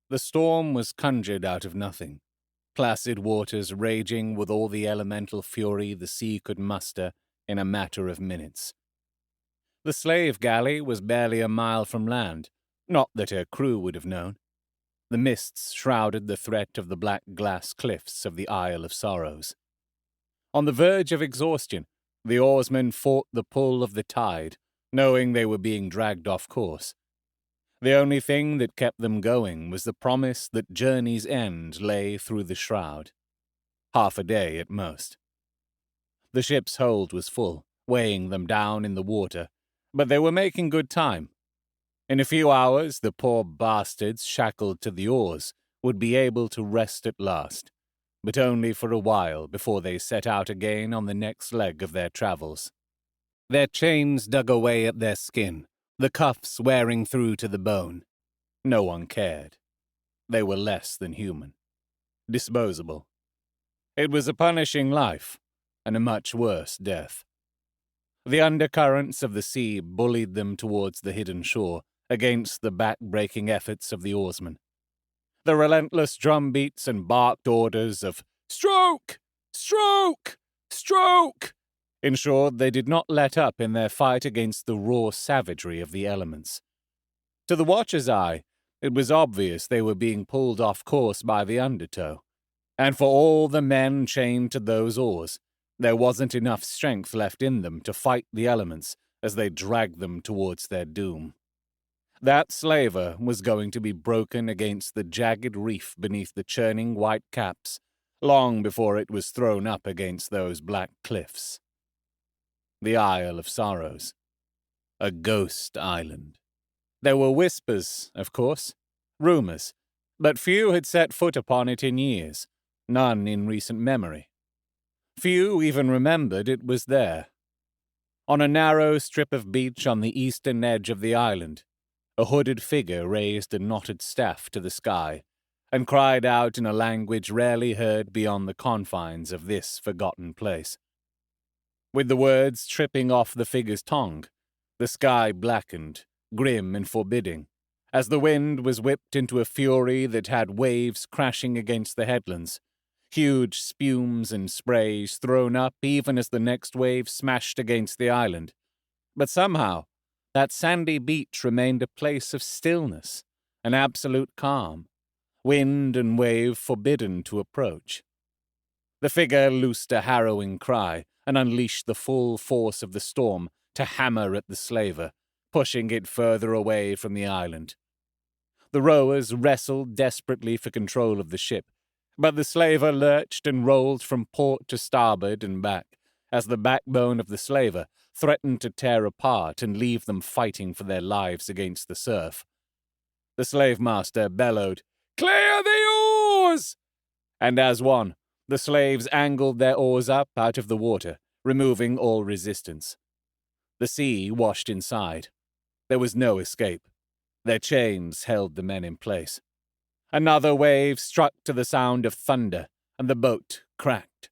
The storm was conjured out of nothing, placid waters raging with all the elemental fury the sea could muster in a matter of minutes. The slave galley was barely a mile from land, not that her crew would have known. The mists shrouded the threat of the black glass cliffs of the Isle of Sorrows. On the verge of exhaustion, the oarsmen fought the pull of the tide, knowing they were being dragged off course. The only thing that kept them going was the promise that journey's end lay through the shroud. Half a day at most. The ship's hold was full, weighing them down in the water, but they were making good time. In a few hours, the poor bastards shackled to the oars would be able to rest at last, but only for a while before they set out again on the next leg of their travels. Their chains dug away at their skin, the cuffs wearing through to the bone. No one cared. They were less than human. Disposable. It was a punishing life, and a much worse death. The undercurrents of the sea bullied them towards the hidden shore, against the back-breaking efforts of the oarsmen. The relentless drumbeats and barked orders of "Stroke! Stroke! Stroke!" ensured they did not let up in their fight against the raw savagery of the elements. To the watcher's eye, it was obvious they were being pulled off course by the undertow, and for all the men chained to those oars, there wasn't enough strength left in them to fight the elements as they dragged them towards their doom. That slaver was going to be broken against the jagged reef beneath the churning white caps, long before it was thrown up against those black cliffs. The Isle of Sorrows. A ghost island. There were whispers, of course, rumors, but few had set foot upon it in years, none in recent memory. Few even remembered it was there. On a narrow strip of beach on the eastern edge of the island, a hooded figure raised a knotted staff to the sky and cried out in a language rarely heard beyond the confines of this forgotten place. With the words tripping off the figure's tongue, the sky blackened, grim and forbidding, as the wind was whipped into a fury that had waves crashing against the headlands, huge spumes and sprays thrown up even as the next wave smashed against the island. But somehow, that sandy beach remained a place of stillness, an absolute calm, wind and wave forbidden to approach. The figure loosed a harrowing cry and unleashed the full force of the storm to hammer at the slaver, pushing it further away from the island. The rowers wrestled desperately for control of the ship, but the slaver lurched and rolled from port to starboard and back, as the backbone of the slaver threatened to tear apart and leave them fighting for their lives against the surf. The slave master bellowed, "Clear the oars!" And as one, the slaves angled their oars up out of the water, removing all resistance. The sea washed inside. There was no escape. Their chains held the men in place. Another wave struck to the sound of thunder, and the boat cracked.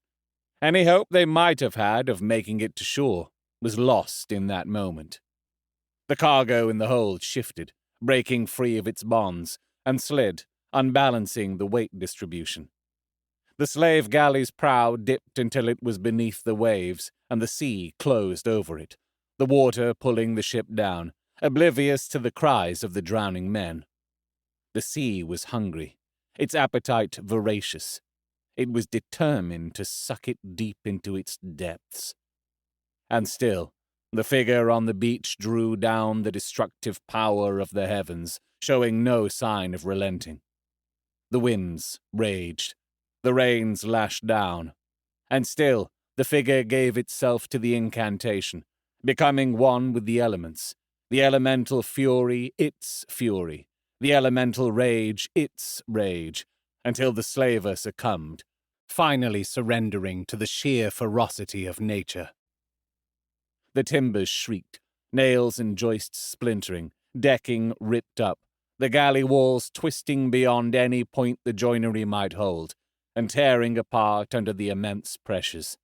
Any hope they might have had of making it to shore was lost in that moment. The cargo in the hold shifted, breaking free of its bonds, and slid, unbalancing the weight distribution. The slave galley's prow dipped until it was beneath the waves, and the sea closed over it, the water pulling the ship down, oblivious to the cries of the drowning men. The sea was hungry, its appetite voracious. It was determined to suck it deep into its depths. And still, the figure on the beach drew down the destructive power of the heavens, showing no sign of relenting. The winds raged, the rains lashed down, and still the figure gave itself to the incantation, becoming one with the elements, the elemental fury its fury, the elemental rage its rage, until the slaver succumbed, finally surrendering to the sheer ferocity of nature. The timbers shrieked, nails and joists splintering, decking ripped up, the galley walls twisting beyond any point the joinery might hold, and tearing apart under the immense pressures.